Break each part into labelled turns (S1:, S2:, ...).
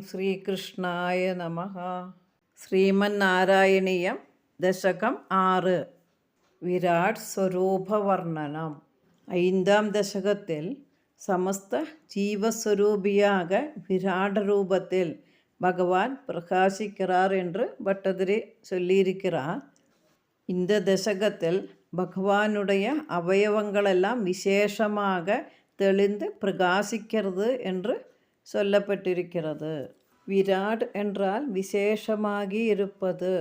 S1: ശ്രീകൃഷ്ണായ നമഃ. ശ്രീമന്നാരായണീയം ദശകം 6 വിരാട് സ്വരൂപവർണ്ണനം. 5ാം ദശகத்தில் சமஸ்த ஜீவஸ்வரூபியாக விராட ரூபத்தில் பகவான் பிரகாசிக்கிறார் என்று பட்டதிரி சொல்லியிருக்கிறார். இந்த தசகத்தில் பகவானுடைய அவயவங்களெல்லாம் விசேஷமாக தெளிந்து பிரகாசிக்கிறது என்று சொல்லப்பட்டிருக்கிறது. விராட் என்றால் விசேஷமாகி இருப்பது.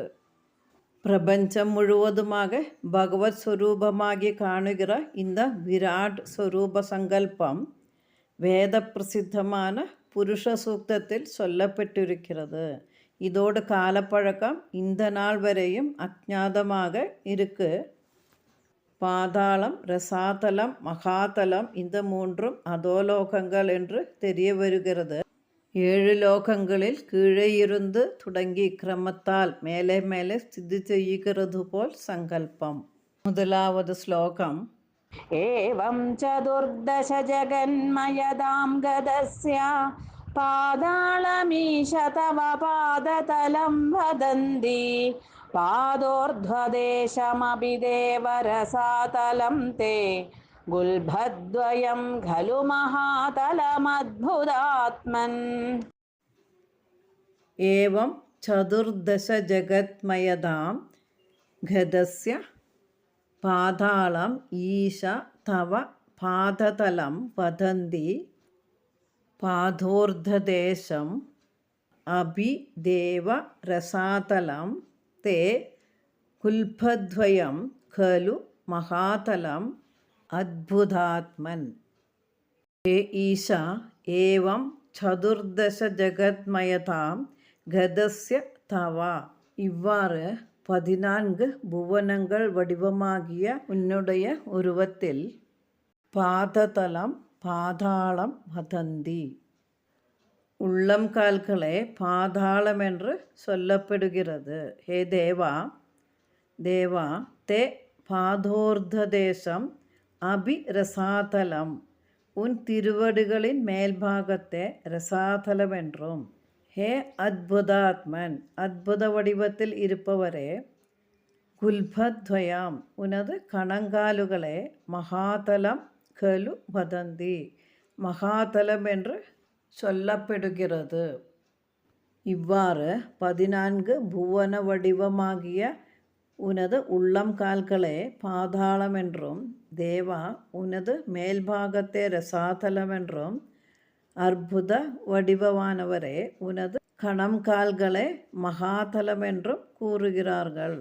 S1: பிரபஞ்சம் முழுவதுமாக பகவத் ஸ்வரூபமாகி காணுகிற இந்த விராட் ஸ்வரூப சங்கல்பம் வேத பிரசித்தமான புருஷ சூக்தத்தில் சொல்லப்பட்டிருக்கிறது. இதோடு காலப்பழக்கம் இந்த நாள் வரையும் அஜ்ஞாதமாக இருக்கு. பாதாளம், ரசாதலம், மகாதலம் இந்த 3ம் அதோலோகங்கள் என்று தெரிய வருகிறது. 7 லோகங்களில் கீழே இருந்து தொடங்கி கிரமத்தால் மேலே மேலே ஸ்திதி செய்கிறது போல் சங்கல்பம். முதலாவது ஸ்லோகம்.
S2: ஏவம் சதுர்தச ஜகன்மயதாம் கதஸ்ய பாதாளமீஷ தவ பாததலம் வதந்தி பாதோர்த்வதேசமபி தேவரசாதலம் தே குல்பத்வயம் கலு மகாதலமத்புதாத்மன்.
S1: ஏவம் சதுர்தச ஜகத்மயதாம் கதஸ்ய பாதாளம் ஈஷ தவ பாததலம் வதந்தி பாதோர்ததேசம் அபி தேவ ரசாதலம் தே குல்பத்வயம் கலு மகாதலம் அத்புதாத்மன். ஹே ஈஷா, ஏவம் சதுர்தச ஜகத்மயதாம் கதஸ்ய தவா, இவ்வாறு 14 புவனங்கள் வடிவமாகிய உன்னுடைய உருவத்தில் பாததலம் பாதாளம் வதந்தி, உள்ளம் கால்களே பாதாளம் என்று சொல்லப்படுகிறது. ஹே தேவா, தேவா தே பாதோர்ததேசம் அபி ரசாதலம், உன் திருவடிகளின் மேல்பாகத்தை ரசாதலம் என்றும். ஹே அத்புதாத்மன், அத்புத வடிவத்தில் இருப்பவரே, குல்பத்வயாம், உனது கணங்காலுகளே, மகாதலம் கலு வதந்தி, மகாதலம் என்று சொல்லப்படுகிறது. இவ்வாறு 14 புவன வடிவமாகிய உனது உள்ளம் கால்களே பாதாளம் என்றும், தேவா உனது மேல்பாகத்தை ரசாதலம் என்றும், அற்புத வடிவமானவரே உனது கணம் கால்களே மகாதலம் என்றும் கூறுகிறார்கள்.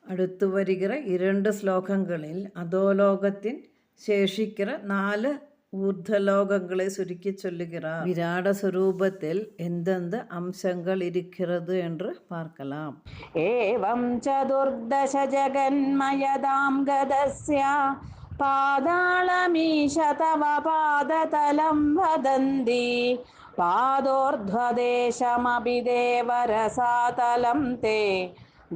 S1: அடுத்து வருகிற 2 ஸ்லோகங்களில் அதோலோகத்தின் சேஷிக்கிற 4 ஊர்தலோகங்களை சுருக்கி சொல்லுகிறார். விராட சுரூபத்தில் எந்தெந்த அம்சங்கள் இருக்கிறது என்று பார்க்கலாம்.
S2: ஏவம் சதுர்தச ஜகன்மயதாம் கதஸ்ய பாதாளமீஷ தவ பாததலம் வதந்தி பாதோர்த்வதேசமபி தேவரசாதலம் தே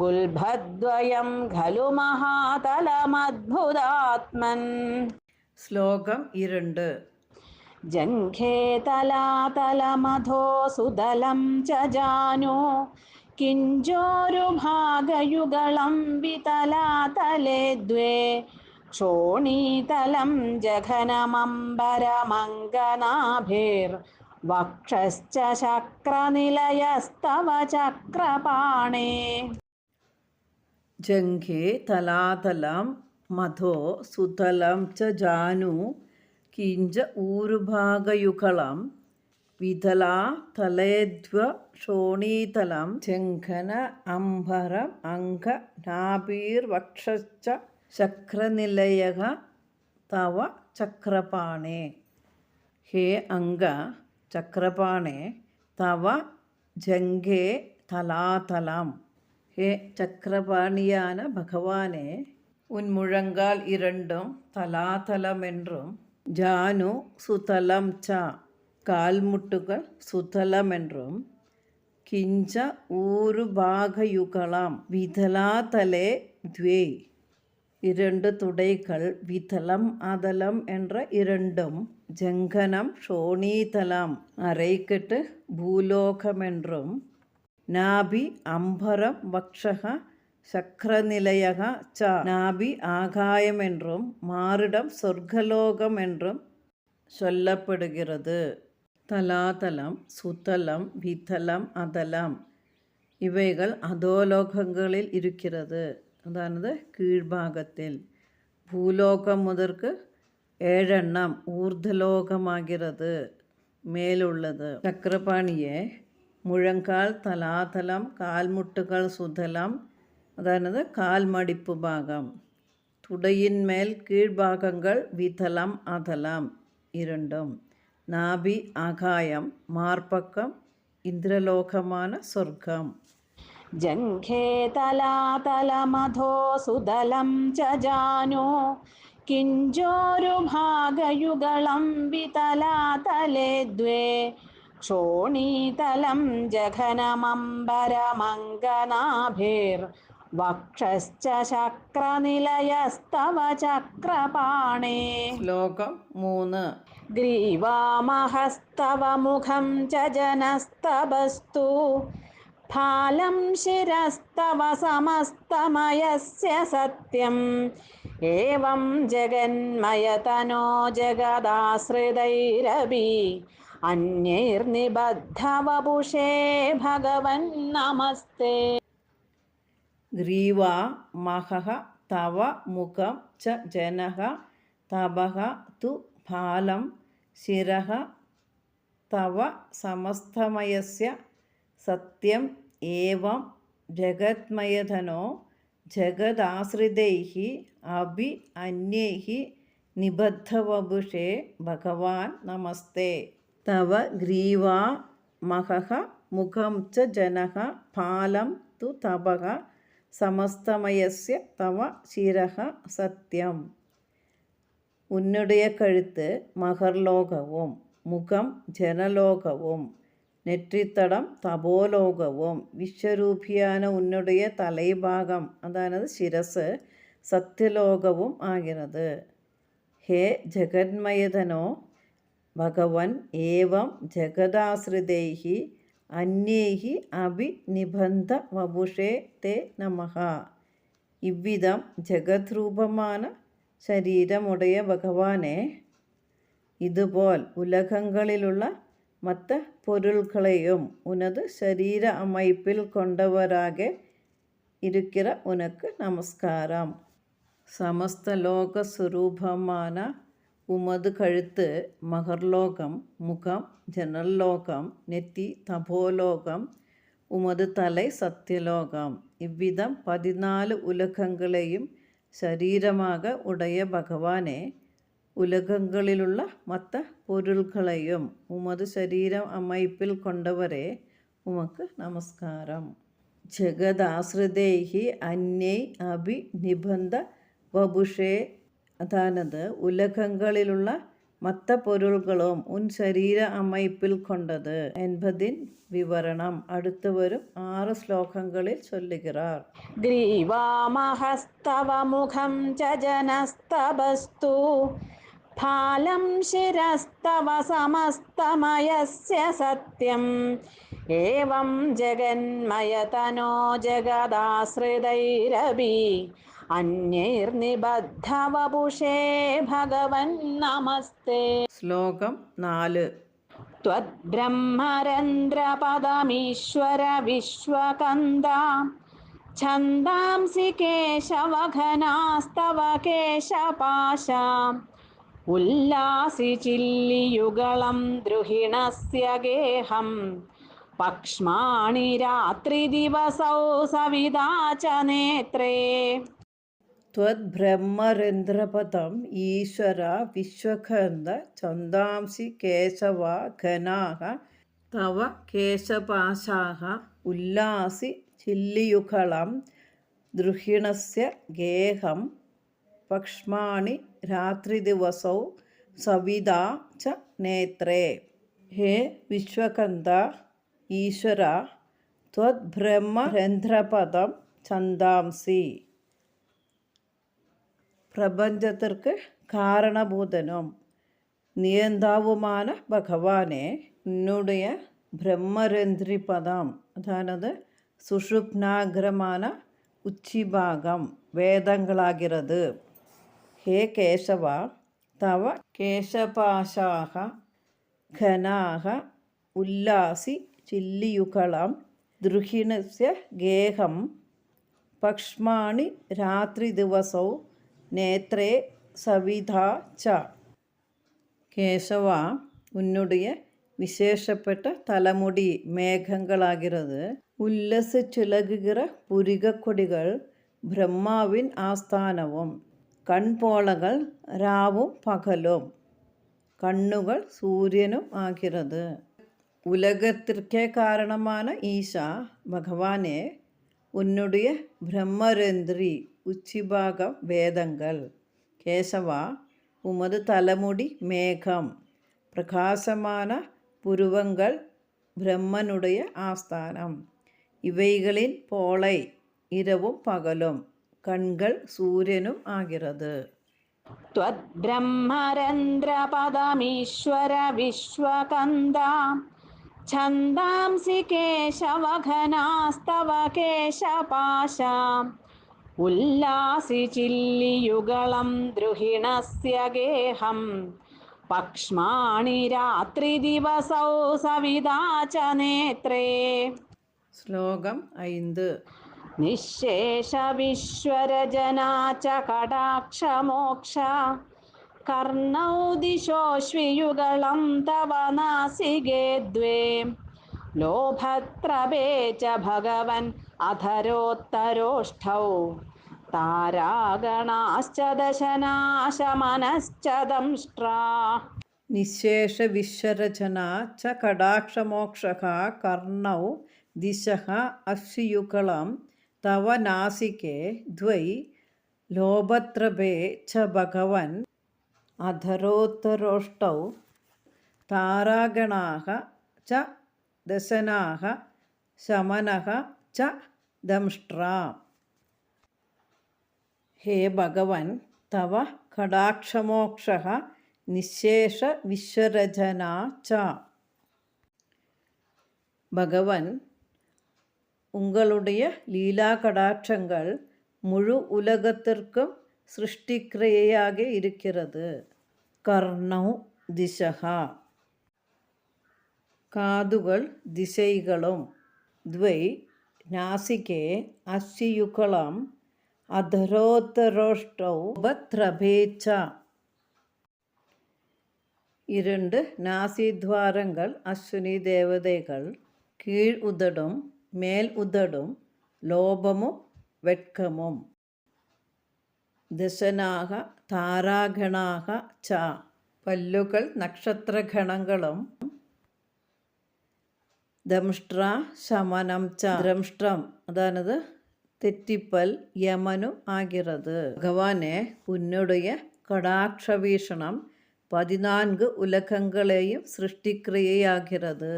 S2: குல்பத்வயம் கலு மகாதலமத்புதாத்மன்.
S1: ஸ்லோகம் 2.
S2: ஜங்கே தலாதலமதோ சுதலம் ச ஜானோ கிஞ்சோருபாகயுகலம் விதலாதலே த்வே க்ஷோணீதலம் ஜகனமம்பரமங்கநாபிர் வக்ஷஸ்ச சக்ரநிலயஸ்தவ சக்ரபாணே.
S1: ஜங்கே தலாதலம் மதோ சுதலம் ச ஜானு கிஞ்ச ஊருபாகயுகலம் விதலா தலேத்வ ஷோணீதலம் ஜங்கன அம்பரம் அங்க நாபீர் வக்ஷச்ச சக்ரநிலையக தவ சக்ரபாணே. ஹே அங்க சக்ரபாணே, தவ ஜங்கே தலாதலம், ஹே சக்கரபாணியான பகவானே, உன் முழங்கால் 2ம் தலாதலம் என்றும், ஜானு சுதலம் ச, கால்முட்டுகள் சுதலம் என்றும், கிஞ்ச ஊருபாகயுகலாம் விதலாதலே த்வே, இரண்டு துடைகள் விதலம் அதலம் என்ற இரண்டும் ஜங்கனம் ஷோணீதலம் அரைக்கட்டு பூலோகமென்றும் நாபி அம்பரம் வக்ஷக சக்கரநிலையக ச நாபி ஆகாயம் என்றும் மாறிடம் சொர்க்கலோகம் என்றும் சொல்லப்படுகிறது. தலாதலம் சுதலம் விதலம் அதலம் இவைகள் அதோலோகங்களில் இருக்கிறது. അതായത് കീഴ്ഭാഗത്തിൽ. ഭൂലോകം മുതൽക്ക് 7 ഊർധ്വലോകമാகிறது മേലുള്ളത്. ചക്രപാണിയെ മുഴങ്കാൽ തലാതലം, കാൽമുട്ടുകൾ സുതലം, അതായത് കാൽമടിപ്പ് ഭാഗം, തുടയിന്മേൽ കീഴ്ഭാഗങ്ങൾ വിതലം അതലം இரண்டும், നാഭി ആകായം, മാർപ്പക്കം ഇന്ദ്രലോകமான സ്വർഗം.
S2: ജംഘേ തലാതലമധോ സുതലം ച ജാനോ കിഞ്ചോരുഭാഗയുഗളം വിതലാതലേ ദ്വേ ക്ഷോണീതലം ജഘനമംബരമംഗനാഭിർ വക്ഷശ്ച ശക്രനിലയസ്തവ ചക്രപാണേ.
S1: ശ്ലോകം 3.
S2: ഗ്രീവാമഹസ്തവ മുഖം ച ജനസ്തബസ്തു ഫാലം ശിരസ്തവ സമസ്തമയസ്യ സത്യം ഏവം ജഗന്മയതനോ ജഗദാശ്രിതൈരപി അന്യൈർനിബദ്ധവപുഷേ ഭഗവൻ നമസ്തേ.
S1: ഗ്രീവാ മഹഃ തവ മുഖം ച ജനഃ തപഃ തു ഫാലം ശിരഃ തവ സമസ്തമയസ്യ സത്യം ഏവം ജഗത്മയതനോ ജഗദാശ്രിതൈഃ അപി അന്യൈഃ നിബദ്ധവപുഷേ ഭഗവാൻ നമസ്തേ. തവ ഗ്രീവാ മഹഃ മുഖം ച ജനഃ ഫാലം തു തപഃ സമസ്തമയസ്യ തവ ശിരഃ സത്യം. ഉன்னுடைய കഴുത്ത് മഹർലോകവും മുഖം ജനലോകവും நெற்றித்தடம் தபோலோகവും விஸ்வரூபியான உன்னுடைய தலைபாகம் அதானது சிரசு சத்தியலோகവും ஆகிறது. ஹே ஜெகன்மயதனோ ഭഗവൻ ഏവം ജഗദാശ്രിതൈഃ അന്യൈഃ അപി നിബന്ധ വപുഷേ തേ നമഃ. ഇவ்விதம் ജഗദ്രൂപமான ശരീരമുடைய பகவானே, இதுபோல் உலகங்களிலுள்ள மற்ற பொருள்களையும் உனது சரீர அமைப்பில் கொண்டவராக இருக்கிற உனக்கு நமஸ்காரம். സമസ്ത ലോക സ്വരൂപமான உமது கழுத்து மகர்லோகம், முகம் ஜனல்லோகம், நெத்தி தபோலோகம், உமது தலை சத்தியலோகம். இவ்விதம் 14 உலகங்களையும் ശരീരமாக உடைய பகவானே, உலகங்களிலுள்ள மற்ற பொருள்களையும் உமது சரீரம் அமைப்பில் கொண்டவரே, உமக்கு நமஸ்காரம். ജഗദാശ്രിതൈഃ അന്യൈ അഭി നിബന്ധ വപുഷേ, അതായത് ഉലകങ്ങളിലുള്ള മற்ற പൊരുളുകളും ഉൻ ശരീര അമൈപ്പിൽ കൊണ്ടത് என்பதின் വിവരണം അടുത്ത് വരും 6 ശ്ലോകങ്ങളിൽ ചൊല്ലുகிறார்.
S2: ഗ്രീവാമഹസ്തവ മുഖം ച ജനസ്തബസ്തു ഫാലം ശിരസ്തവ സമസ്തമയസ്യ സത്യം ഏവം ജഗന്മയതനോ ജഗദാശ്രിതൈരപി അന്യൈർനിബദ്ധവപുഷേ ഭഗവൻ നമസ്തേ.
S1: ശ്ലോകം 4.
S2: ത്വദ്ബ്രഹ്മരന്ധ്രപദമീശ്വര വിശ്വകന്ദ ഛന്ദാംസി കേശവഘനാസ്തവ കേശപാശാം ഉല്ലാസി ചില്ലിയുഗളം ദ്രുഹിണസ്യ ഗേഹം പക്ഷ്മാണി രാത്രിദിവസൗ സവിതാ ച നേത്രേ.
S1: ത്വദ്ബ്രഹ്മരന്ധ്രപദം ഈശ്വര വിശ്വകന്ദ ഛന്ദാംസി കേശവ ഘനാഃ തവ കേശപാശാഃ ഉല്ലാസി ചില്ലിയുഗളം ദ്രുഹിണസ്യ ഗേഹം പക്ഷ്മാണി രാത്രിദിവസൗ സവിതാ ച നേത്രേ. ഹേ വിശ്വകന്ദ ഈശ്വര, ത്വദ്ബ്രഹ്മരന്ധ്രപദം ഛന്ദാംസി, പ്രപഞ്ചത്തിற்கு കാരണഭൂതനും നിയന്താവുமான ഭഗവാനെ ഉன்னுடைய பிரம்மரந்திரி பதம் அதானது சுஷுப்னாகிரமான உச்சிபாகம் வேதங்களாகிறது. ഹേ കേശവ തവ കേശപാശാഹ ഘനാഹ ഉല്ലാസി ചില്ലിയുഗളം ദ്രുഹിണസ്യ ഗേഹം പക്ഷ്മാണി രാത്രിദിവസൗ നേത്രേ സവിധാ ച. കേശവ, ഉன்னுடைய விசேஷப்பட்ட தலைமுடி மேகங்களாகிறது. உல்லசிச்சுலகுகிற புரிகக்கொடிகள் பிரம்மாவின் ஆஸ்தானവും. കൺപോളകൾ രാവും പകലും, കണ്ണുകൾ സൂര്യനും ആகிறது. ഉലകത്തിற்கே കാരണமான ஈஷா பகவானே, உன்னுடைய பிரம்மரந்திரி உச்சிபாகம் வேதங்கள். கேசவா, உமது தலைமுடி மேகம், பிரகாசமான புருவங்கள் பிரம்மனுடைய ஆஸ்தானம். இவைகளின் போலை இரவும் பகலும், கண்கள் சூரியனும் ஆகிறது.
S2: त्वद्ब्रह्मरन्ध्रपदमीश्वर विश्वकन्दा छन्दांसि केशवघनास्तव केशपाशाम् उल्लासि चिल्लियुगलं द्रुहिणस्य गेहं पक्ष्माणि रात्रिदिवसौ सविधा च नेत्रे.
S1: ശ്ലോകം 5.
S2: നിശേഷ വിശ്വരജനാ ച കടാക്ഷമോക്ഷ കർണൗ ദിശോശ്വിയുഗളം തവ നാസികേ ദ്വേ ലോഭത്രപേ ച ഭഗവൻ അധരോത്തരോഷ്ഠൗ താരാഗണാശ്ച ദശനാശമനശ്ച ദംഷ്ട്രാ.
S1: നിശേഷ വിശ്വരചനാ ച കടാക്ഷമോക്ഷഃ കർണൗ ദിശഃ അശ്വിയുഗളം തവ നാസികേ ദ്വൈ ലോഭത്രപേ ച ഭഗവൻ അധരോത്തരോഷ്ടൗ താരാഗണാഃ ച ദശനാഃ ശമനഃ ച ദംഷ്ട്രാ. ഹേ ഭഗവൻ, തവ കടാക്ഷമോക്ഷഃ നിശേഷ വിശ്വരചനാ ച. பகவன், உங்களுடைய லீலா கடாட்சங்கள் முழு உலகத்திற்கும் சிருஷ்டிக்கிரையாக இருக்கிறது. கர்ணௌ திசகா, காதுகள் திசைகளும், த்வை நாசிகே அஸ்யுகலம் அதரோத்தரோஷ்டௌ பத்ரபேச்சா. இரண்டு நாசித்வாரங்கள் அஸ்வினி தேவதைகள், கீழ் உதடும் மேல் உதடும் ലോപമും വെട്കമും. ദശനാഹ താരാഗണാഹ ച, പല്ലുകൾ നക്ഷത്രഗണങ്ങളും. ദംഷ്ട്ര ശമനം ച, ദ്രംഷ്ട്രം അതാണത് തെറ്റിപ്പൽ യമനും ആகிறது. ഭഗവാനെ, ഉன்னுடைய கடாட்ச வீஷணம் 14 உலகங்களையும் சிருஷ்டிக்கிரையாகிறது.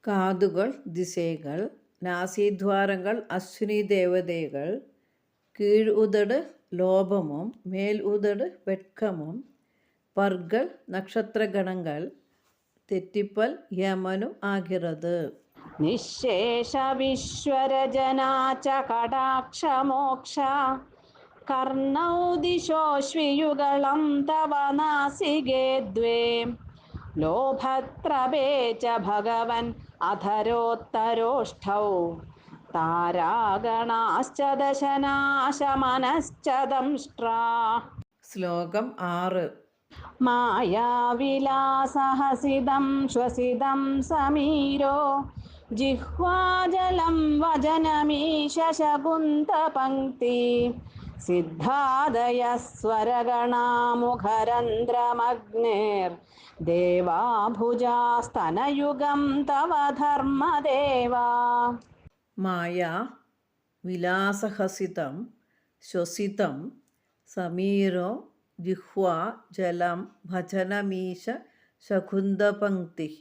S1: കാതുകൾ ദിശകൾ, നാസിദ്വാരങ്ങൾ അശ്വിനി ദേവതകൾ, കീഴ് ഉദട് ലോപമും മേൽ ഉദട് വെട്കമും, പർകൾ നക്ഷത്രഗണങ്ങൾ, തെറ്റിപ്പൽ യമനും ആகிறது.
S2: നിശേഷ വിശ്വരജനാ ച കടാക്ഷമോക്ഷ കർണൗ ദിശോശ്വിയുഗളം തവ നാസികേ ദ്വേ ലോഭത്രപേ ച ഭഗവൻ അധരോത്തരോഷ്ഠൗ താരാഗണാശ്ച ദശനാശമനശ്ച ദംഷ്ട്രാ.
S1: ശ്ലോകം 6.
S2: മായാവിലാസഹസിതം ശ്വസിതം സമീരോ ജിഹ്വാജലം വചനമീശ ശകുന്തപംക്തി സിദ്ധാദയഃ സ്വരഗണാമുഖരന്ധ്രമഗ്നിർ ദേവാഭുജാസ്തനയുഗം തവ ധർമ്മദേവാ.
S1: മായാ വിലാസഹസിതം ശ്വസിതം സമീരോ ജിഹ്വാ ജലം ഭജനമീശ ശകുന്തപംക്തിഃ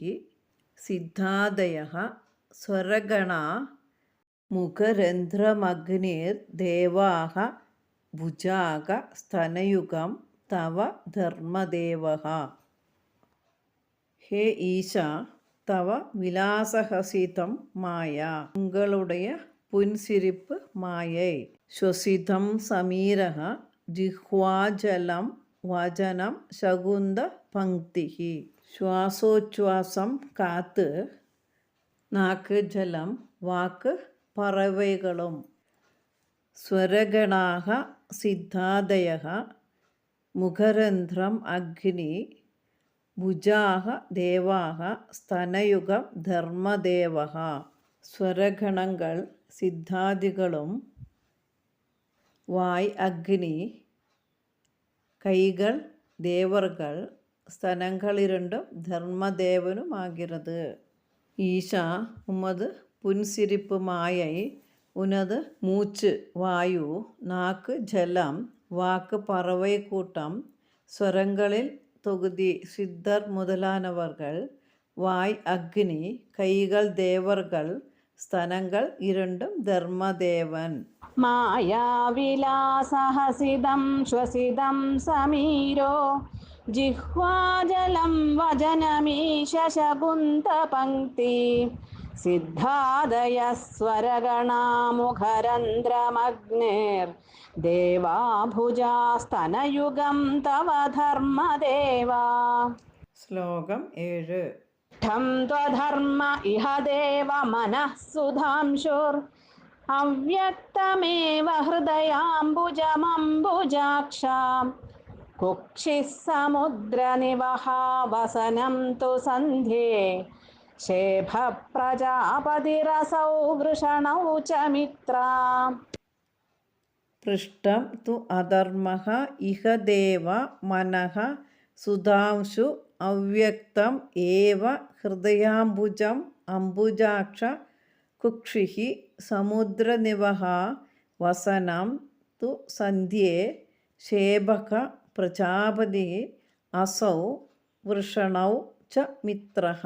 S1: സിദ്ധാദയഃ സ്വരഗണാ മുഖരന്ധ്രമഗ്നിർ ദേവാഃ ഭുജാക സ്തനയുഗം തവ ധർമ്മദേവഃ. ഹേ ഈശ, തവ വിലാസഹസിതം മായ, ഉங்களுடைய പുൻസിരിപ്പ് മാயை. ശ്വസിതം സമീരഃ ജിഹ്വാജലം വചനം ശകുന്ത പങ്ക്തിഃ. ശ്വാസോച്ഛ്വാസം കാത്ത്, നാക്ക് ജലം, വാക്ക് പറവൈകളും. സ്വരഗണാഃ സിദ്ധാദയഃ മുഖരന്ധ്രം അഗ്നി ഭുജാഃ ദേവാഃ സ്തനയുഗം ധർമ്മദേവഃ. സ്വരഗണങ്ങൾ സിദ്ധാദികളും വായ് അഗ്നി, കൈകൾ ദേവർകൾ, സ്തനങ്ങൾ இரண்டும் ധർമ്മദേവനുമാகிறது. ஈஷா, உமது புன்சிரிப்பு மாயை, உனது மூச்சு வாயு, நாக்கு ஜலம், வாக்கு பறவை கூட்டம், ஸ்வரங்களில் தொகுதி சித்தர் முதலானவர்கள், வாய் அக்னி, கைகள் தேவர்கள், ஸ்தனங்கள் இரண்டும் தர்மதேவன்.
S2: മായാവിലാസഹസിതം ശ്വസിതം സമീരോ ജിഹ്വാജലം വചനമീശ ശകുന്തപങ്ക്തി. സിദ്ധാദയസ്വരഗണാമുഖരന്ധ്രമഗ്നിർ ദേവാഭുജാസ്തനയുഗം തവ ധർമ്മദേവാ.
S1: ശ്ലോകം 7.
S2: ഠം ത്വധർമ്മ ഇഹ ദേവ മനഃ സുധാംശുർ അവ്യക്തമേവ ഹൃദയാംബുജമംബുജാക്ഷാം. കുക്ഷിഃ സമുദ്രനിവഹാവസനം തു സന്ധ്യേ ശേഭഃ പ്രജാപതിരസൗ വൃഷണൗ ച മിത്രാ.
S1: പൃഷ്ടം തു അധർമ്മഃ ഇഹ ദേവ മനഃ സുധാംശു അവ്യക്തം ഏവ ഹൃദയാംബുജം അംബുജാക്ഷ. കുക്ഷിഃ സമുദ്രനിവഹ വസനം തു സന്ധ്യേ ശേഭഃ പ്രജാപതിഃ അസൗ വൃഷണൗ ച മിത്രഃ.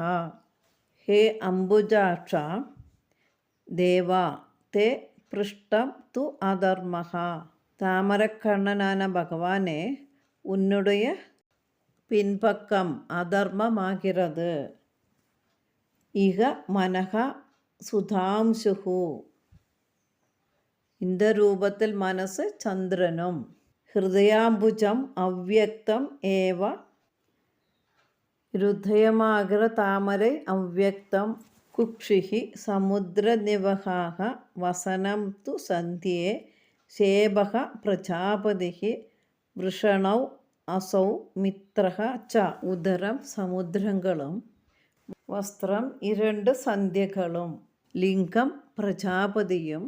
S1: ഹേ അംബുജാക്ഷ ദേവ, തേ പൃഷ്ടം തു അധർമ്മഃ. താമരക്കണ്ണനാன பகவானே, உன்னுடைய பின்பக்கம் அதர்மமாகிறது. இக மனக சுதாம்சுஹு, இந்த ரூபத்தில் மனசு சந்திரனும். ஹிருதயாம்புஜம் அவ்யக்தம் ஏவ, ഹൃദയമാകിற താമரை അവ്യക്തം. കുക്ഷിഹി സമുദ്രനിവഹാഃ വസനം തു സന്ധ്യേ ശേഭഃ പ്രജാപതിഃ വൃഷണൗ അസൗ മിത്രഃ ച. ഉദരം സമുദ്രങ്ങളും വസ്ത്രം 2 സന്ധ്യകളും. ലിംഗം പ്രജാപതിയും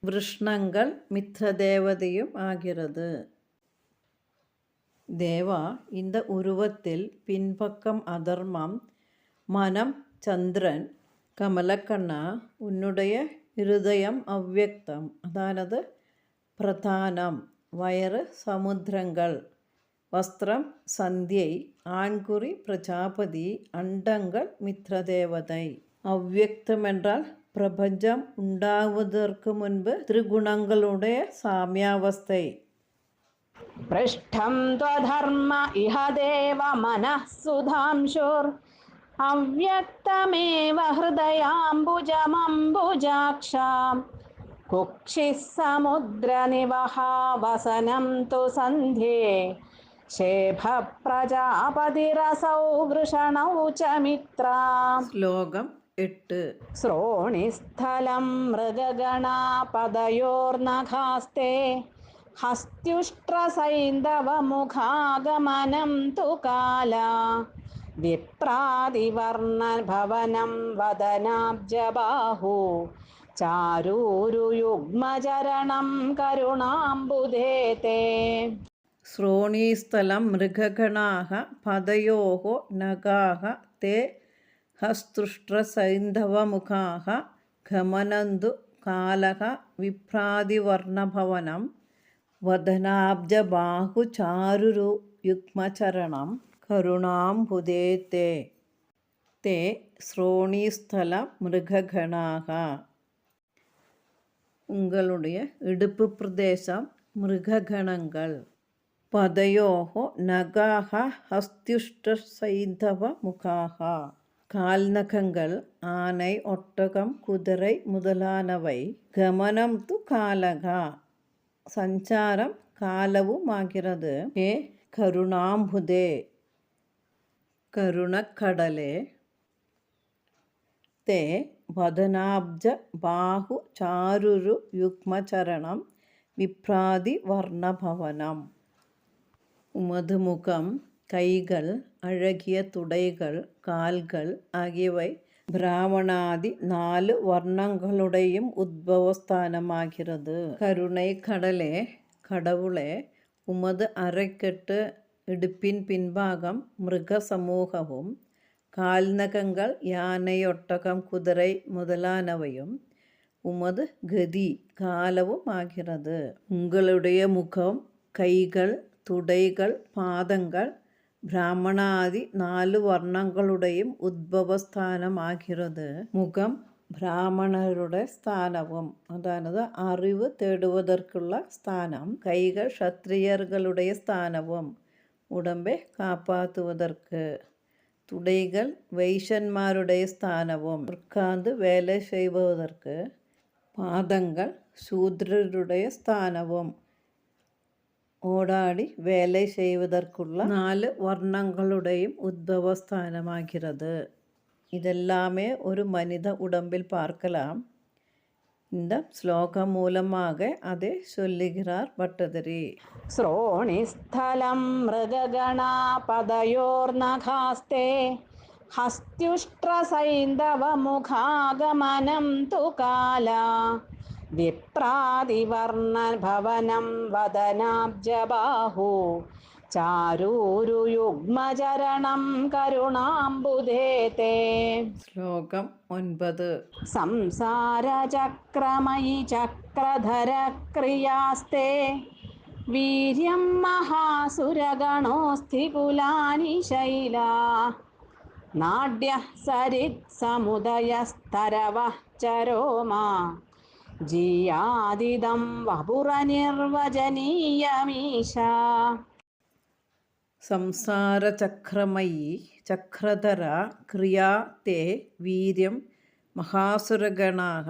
S1: വൃഷ്ണങ്ങൾ மித்ரதேவதையும் ஆகிறது. தேவா, இந்த உருவத்தில் பின்பக்கம் அதர்மம், மனம் சந்திரன். கமலக்கண்ணா, உன்னுடைய இருதயம் அவ்யக்தம், அதானது பிரதானம். வயறு சமுத்திரங்கள். வஸ்திரம் சந்தியை, ஆண்குறி பிரஜாபதி, அண்டங்கள் மித்ரதேவதை. அவ்யக்தம் என்றால் பிரபஞ்சம் உண்டாவதற்கு முன்பு திரிகுணங்களுடைய சாமியாவஸ்தை.
S2: പൃഷ്ഠം ത്വധർമ്മ ഇഹ ദേവ മനഃ സുധാംശുർ അവ്യക്തമേവ ഹൃദയാംബുജമംബുജാക്ഷാം. കുക്ഷിഃ സമുദ്രനിവഹാവസനം തു സന്ധ്യേ ശേഭഃ പ്രജാപതിരസൗ വൃഷണൗ ച മിത്രാ.
S1: ശ്ലോകം 8.
S2: ശ്രോണിസ്ഥലം മൃഗഗണാപദയോർനഖാസ്തേ ഹസ്ത്യുഷ്ട്രസൈന്ധവമുഖാഗമനം തു കാല. വിപ്രാതിവർണഭവനം വദനാബ്ജബാഹു ചാരൂരുയുഗ്മചരണം കരുണാംബുധേ തേ.
S1: ശ്രോണീസ്ഥലം മൃഗഗണാഃ പദയോഃ നഖാഃ തേ ഹസ്തുഷ്ട്രസൈന്ധവമുഖാഃ ഗമനന്തു കാലഃ. വിഭ്രാതിവർണഭവനം വദനാബ്ജബാഹുചാരുരുയുഗ്മചരണം കരുണാംബുധേ തേ. തേ ശ്രോണീസ്ഥലം മൃഗഗണാഃ, உங்களுடைய இடுப்பு பிரதேசம் മൃഗഗണങ്ങൾ. പദയോഃ നഖാഃ ഹസ്ത്യുഷ്ടസൈന്ധവമുഖാഃ. കാൽനഖങ്ങൾ ആனை, ഒട്ടകം, குதிரை முதலானவை. கமனம் து காலக, சஞ்சாரம் காலவுமாகிறது. ஹே கருணாம்புதே, கருணக்கடலே. தே வதனாப்ஜ பாஹு சாருரு யுக்மச்சரணம் விப்ராதி வர்ணபவனம். உமது முகம், கைகள், அழகிய துடைகள், கால்கள் ஆகியவை பிராமணாதி 4 வர்ணங்களுடையும் உத்பவஸ்தானமாகிறது. கருணை கடலே, கடவுளே, உமது அரைக்கட்டு இடுப்பின் பின்பாகம் மிருக சமூகமும், கால்நகங்கள் யானை, ஒட்டகம், குதிரை முதலானவையும், உமது கதி காலவும் ஆகிறது. உங்களுடைய முகம், கைகள், துடைகள், பாதங்கள் பிராமணாதி 4 വർണ്ണങ്ങളുടെയും ഉദ്ഭവസ്ഥാനമാகிறது. മുഖം ബ്രാഹ്മണരുടെ സ്ഥാനവും, അതായത് അറിവ് തേടുവதற்குള്ള സ്ഥാനം. കൈകൾ ക്ഷത്രിയர்களுടെ സ്ഥാനവും, ഉടമ്പെ കാപ്പാത്തുവதற்கு. துடைகள் வைஷ்யന്മാരുടെ സ്ഥാനവും, உட்கார்ந்து வேலை செய்வதற்கு. பாதங்கள் ശൂദ്രരുടെ സ്ഥാനവും, ஓடாடி வேலை செய்வதற்குள்ள 4 வர்ணங்களுடையும் உத்பவஸ்தானமாகிறது. இதெல்லாமே ஒரு மனித உடம்பில் பார்க்கலாம். இந்த ஸ்லோகம் மூலமாக அதை சொல்லுகிறார் பட்டதிரி.
S2: ശ്രോണിസ്ഥലം മൃഗഗണാ പദയോർനഖാസ്തേ ഹസ്ത്യുഷ്ട്രസൈന്ധവമുഖാഗമനം തു കാലാ വിപ്രാതിവർണഭവനം വദനാബ്ജബാഹു ചാരൂരുയുഗ്മചരണം കരുണാംബുധേ തേ.
S1: ശ്ലോകം 9.
S2: സംസാരചക്രമയി ചക്രധര ക്രിയാസ്തേ വീര്യം മഹാസുരഗണോസ്ഥികുലാനി ശൈലാ നാട്യ സരിത് സമുദയസ്തരവഃ ചരോമാ ജിയാദിദം വപുരനിർവചനീയമീശ.
S1: സംസാരചക്രമയി ചക്രധര ക്രിയാ തേ വീര്യം മഹാസുരഗണാഃ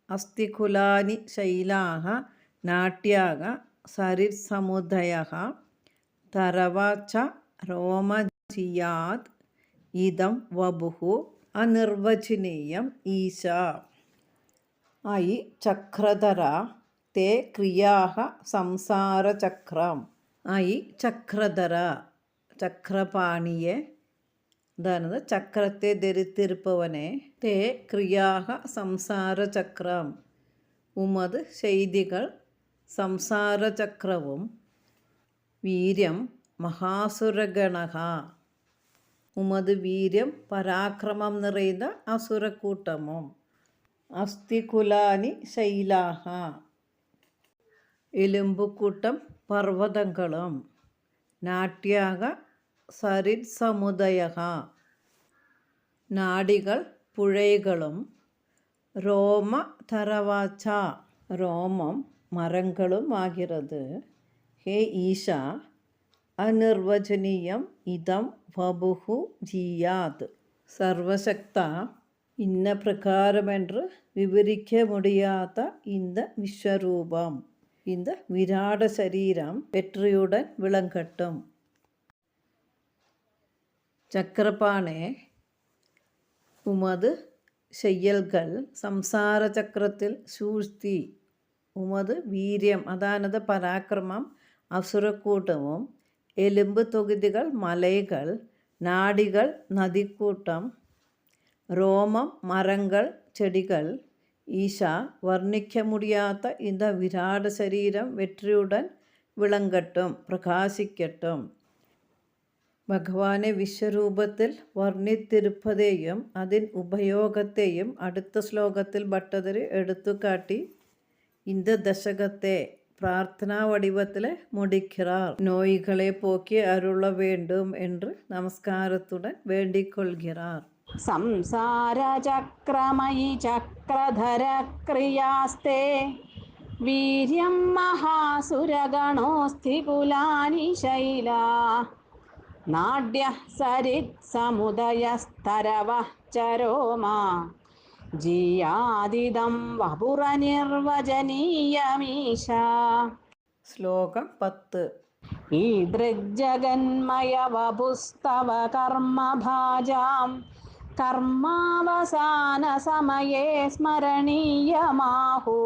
S1: അസ്ഥികുലാനി ശൈലാഃ നാട്യാഃ സരിത്സമുദയഃ തരവ ച രോമജിയാത് ഇദം വപുഃ അനിർവചനീയം ഈശ. അയി ചക്രധര തേ ക്രിയാഃ സംസാരചക്രം. അയി ചക്രധര, ചക്രപാണിയെ, അതായത് ചക്രത്തെ ധരിത്തിരുപ്പവനെ. തേ ക്രിയാഃ സംസാരചക്രം, ഉമത് ചെയ്തികൾ സംസാരചക്രവും. വീര്യം മഹാസുരഗണഃ, ഉമത് വീര്യം പരാക്രമം നിറയുന്ന അസുരക്കൂട്ടമും. അസ്ഥികുലാനി ശൈലാഃ, എലുമ്പുകൂട്ടം പർവ്വതങ്ങളും. നാട്യാഃ സരിത് സമുദയഃ, നാഡികൾ പുഴകളും. രോമ തരവാച്ച, രോമം മരങ്ങളും ആகிறது. ഹേ ഈശ അനിർവചനീയം ഇദം വപുഃ ജിയാത്. സർവശക്ത, இன்ன பிரகாரம் என்று விவரிக்க முடியாத இந்த விஸ்வரூபம், இந்த விராட சரீரம் வெற்றியுடன் விளங்கட்டும். சக்கரபாணே, உமது செயல்கள் സംസാര ചക്രത്തിൽ സൂഴ്ത്തി. ഉമത് വീര്യം, അതായത് പരാക്രമം, അസുരക്കൂട്ടവും. എലുമ്പ് തൊകുതികൾ മലൈകൾ, നാഡികൾ നദിക്കൂട്ടം, ரோமம் மரங்கள் செடிகள். ஈஷா, வர்ணிக்க முடியாத இந்த விராட சரீரம் வெற்றியுடன் விளங்கட்டும், பிரகாசிக்கட்டும். ഭഗവാനെ വിശ്വരൂപത്തിൽ വർണ്ണിത്തിരുപ്പതേയും അതിൻ ഉപയോഗത്തെയും അടുത്ത ശ്ലോകത്തിൽ ഭട്ടതിരി എടുത്തുകാട്ടി இந்த தசகத்தை பிரார்த்தனா வடிவத்தில் முடிக்கிறார். நோய்களை போக்கி அருள வேண்டும் என்று நமஸ்காரத்துடன் வேண்டிக் கொள்கிறார்.
S2: സംസാരചക്രമയി ചക്രധര ക്രിയാസ്തേ വീര്യം മഹാസുരഗണോസ്തി കുലാനി ശൈലാ നാട്യ സരിത് സമുദയസ്തരവ ചരോമാ ജീയാദിദം വപുരനിർവചനീയമീശ.
S1: ശ്ലോകം 10.
S2: ഈദൃഗ്ജഗന്മയ വപുസ്തവ കർമ്മഭാജാം കർമാവസാന സമയേ സ്മരണീയമാഹു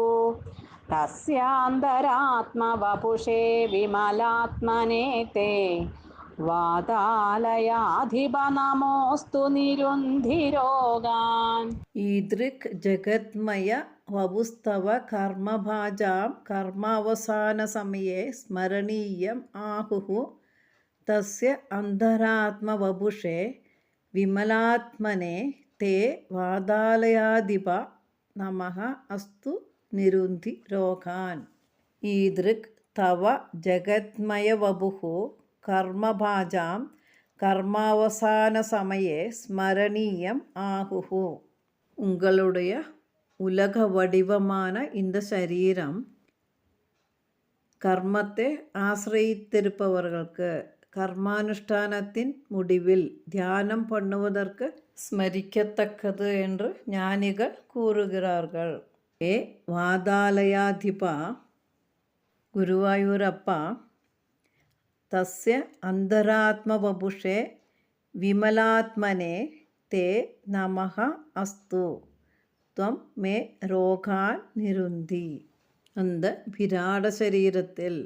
S2: തസ്യാന്തരാത്മവപുഷേ വിമലാത്മനേ തേ വാതാലയാധിപ നമോസ്തു നിരുന്ധിരോഗാൻ.
S1: ഈദൃക് ജഗത്മയ വപുസ്തവ കർമ്മഭാജാം കർമാവസാനസമയേ സ്മരണീയം ആഹുഹു തസ്യ അന്തരാത്മവപുഷേ വിമലാത്മനെ തേ വാതാലയാധിപ നമഃ അസ്തു നിരുന്ധി രോഗാൻ. ഈദൃക് തവ ജഗത്മയവപുഃ കർമ്മഭാജാം கர்மாவசானசமயே ஸ்மரணீயம் ஆகுஹு. உங்களுடைய உலக வடிவமான இந்த சரீரம் கர்மத்தை ஆசிரித்திருப்பவர்களுக்கு கர்மானுஷ்டானத்தின் முடிவில் தியானம் பண்ணுவதற்கு ஸ்மரிக்கத்தக்கது என்று ஞானிகள் கூறுகிறார்கள். ஏ வாதாலயாதிபா ഗുരുവായൂരപ്പ തസ്യ അന്തരാത്മവപുഷേ വിമലാത്മനെ തേ നമഃ അസ്തു ത്വം മേ രോഗാൻ നിരുന്തി. அந்த விராட சரீரத்தில்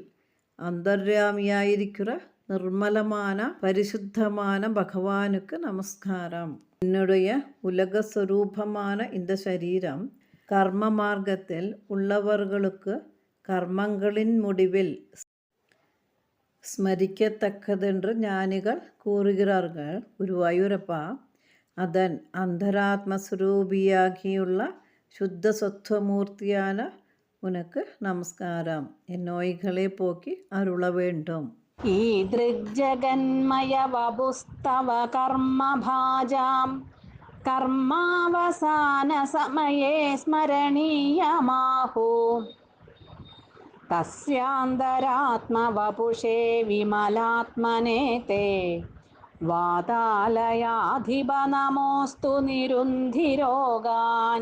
S1: அந்தர்யாமியாயிருக்கிற நிர்மலமான பரிசுத்தமான பகவானுக்கு நமஸ்காரம். என்னுடைய உலக ஸ்வரூபமான இந்த சரீரம் கர்ம மார்க்கத்தில் உள்ளவர்களுக்கு கர்மங்களின் முடிவில் സ്മരിക്കത്തക്കതെன்று ஞானிகள் கூறுகிறார்கள். ഗുരുവായൂരപ്പ അതൻ അന്തരാത്മസ്വരൂപിയാകിയുള്ള ശുദ്ധസത്വമൂർത്തിயான உனக்கு நமஸ்காரம். என் நோய்களை போக்கி அருள வேண்டும்.
S2: ഈദൃഗ്ജഗന്മയ വപുസ്തവ കർമ്മഭാജാം കർമാവസാന സമയേ സ്മരണീയമാഹു തസ്യാന്തരാത്മവപുഷേ വിമലാത്മനേ തേ വാതാലയാധിപ നമോസ്തു നിരുന്ധിരോഗാൻ.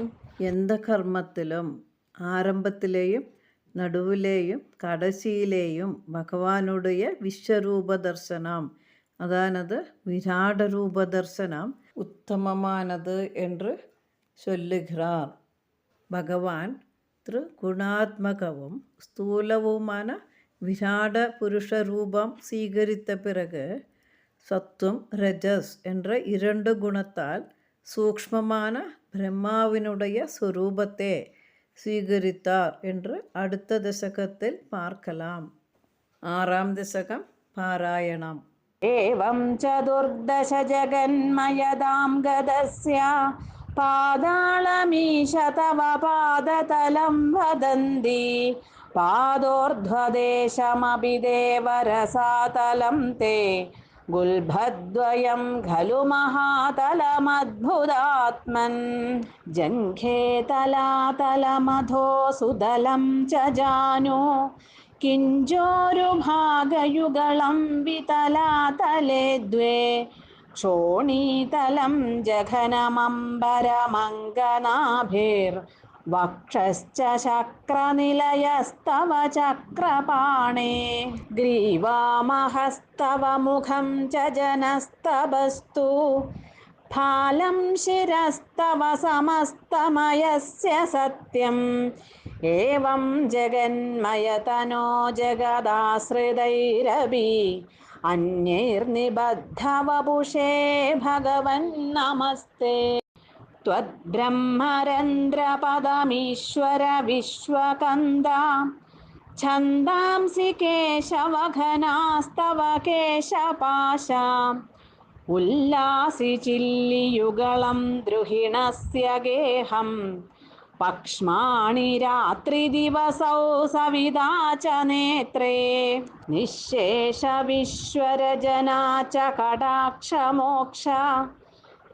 S1: எந்த கர்மத்திலும் ஆரம்பத்திலேயும் நடுவிலேயும் கடைசியிலேயும் பகவானுடைய விஸ்வரூப தர்சனம், அதானது விராட ரூப தர்சனம் உத்தமமானது என்று சொல்லுகிறார். பகவான் திரிகுணாத்மகவும் ஸ்தூலவுமான விராட புருஷ ரூபம் சீகரித்த பிறகு சத்துவம் ரஜஸ் என்ற 2 குணத்தால் சூக்ஷ்மமான பிரம்மாவினுடைய ஸ்வரூபத்தை സ്വീകരിത്താർ என்று അടുത്ത ദശകത്തിൽ பார்க்கலாம். 6ാം ദശകം പാരായണം.
S2: ഏവം ചതുർദശ ജഗന്മയതാം ഗതസ്യ പാതാളമീശ തവ പാദതലം വദന്തി പാദോർധ്വദേശമപി ദേവരസാതലം തേ ഗുൽഭദ്വയം ഖലു മഹാതലമദ്ഭുതാത്മൻ ജംഘേ തലാതലമധോ സുതലം ച ജാനു കിഞ്ചോരുഭാഗയുഗളം വിതലാതലേ ദ്വേ ക്ഷോണീതലം ജഘനമംബരമംഗനാഭിർ വക്ഷശ്ച ചക്രനിലയസ്തവ ചക്രപാണേ ഗ്രീവാമഹസ്തവ മുഖം ച ജനസ്തവസ്തു ഫാലം ശിരസ്തവ സമസ്തമയസ്യ സത്യം ഏവം ജഗന്മയതനോ ജഗദാശ്രിതൈരപി അന്യൈർനിബദ്ധവപുഷേ ഭഗവൻ നമസ്തേ त्वद्ब्रह्मरन्ध्रपदमीश्वर विश्वकन्दा छन्दांसि केशवघनास्तव केशपाशाम् उल्लासि चिल्लियुगलं द्रुहिणस्य गेहं पक्ष्माणि रात्रिदिवसौ सविदा च नेत्रे निःशेषविश्वरजना च कटाक्षमोक्ष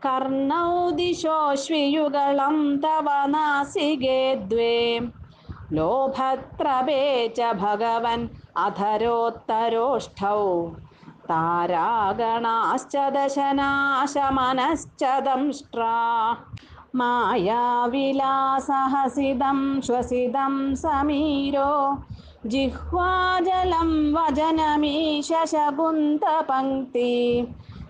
S2: कर्णौ दिशोऽश्वियुगलं तव नासिके द्वे ലോഭത്രപേ ച ഭഗവൻ അധരോത്തരോഷ്ഠൗ താരാഗണാശ്ച ദശനാശമനശ്ച ദംഷ്ട്രാ മായാവിലാസഹസിതം ശ്വസിതം സമീരോ ജിഹ്വാജലം വചനമീശ ശകുന്തപങ്ക്തി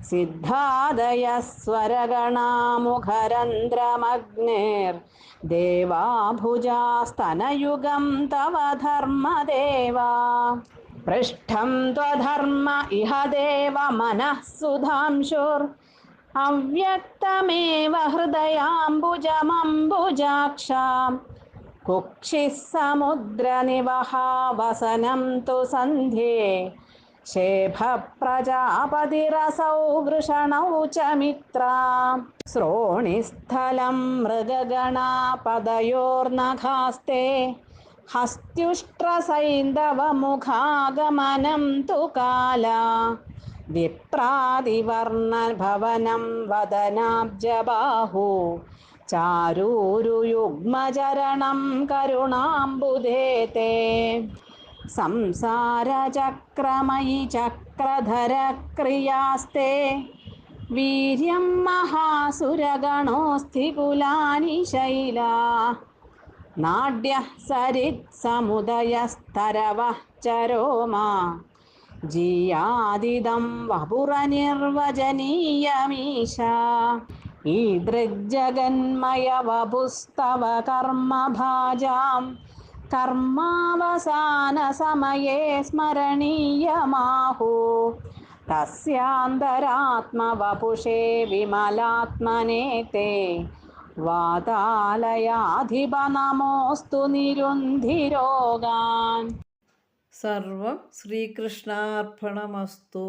S2: സിദ്ധാദയഃ സ്വരഗണാമുഖരന്ധ്രമഗ്നിർദേവാഭുജാസ്തനയുഗം തവ ധർമ്മദേവാ പൃഷ്ഠം ത്വധർമ്മ ഇഹ ദേവ മനഃ സുധാംശുർ അവ്യക്തമേവ ഹൃദയാംബുജമംബുജാക്ഷാം കുക്ഷിഃ സമുദ്രനിവഹാവസനം തു സന്ധ്യേ ശേഭപ്രജാപതിരസൗ വൃഷണൗ ച മിത്രാ ശ്രോണിസ്ഥലം മൃഗഗണാപദയോർനഖാസ്തേ ഹസ്ത്യുഷ്ട്രസൈന്ധവമുഖാഗമനം തു കാലാ വിപ്രാതിവർണഭവനം വദനാബ്ജബാഹു ചാരൂരുയുഗ്മചരണം കരുണാംബുധേ തേ സംസാരചക്രമയി ചക്രധരക്രിയാസ്തേ വീര്യം മഹാസുരഗണോസ്ഥികുലാനി ശൈലാ നാഡ്യഃ സരിത്സമുദയസ്തരവഃ ചരോമാ ജീയാദിദം വപുരനിർവചനീയമീശ ഈദൃഗ്ജഗന്മയ വപുസ്തവ കർമ്മഭാജാം കർമാവസാനസമയേ സ്മരണീയമാഹു തസ്യാന്തരാത്മവപുഷേ വിമലാത്മനേ തേ വാതാലയാധിപ നമോസ്തു നിരുന്ധിരോഗാൻ.
S1: സർവം ശ്രീകൃഷ്ണാർപ്പണമസ്തു.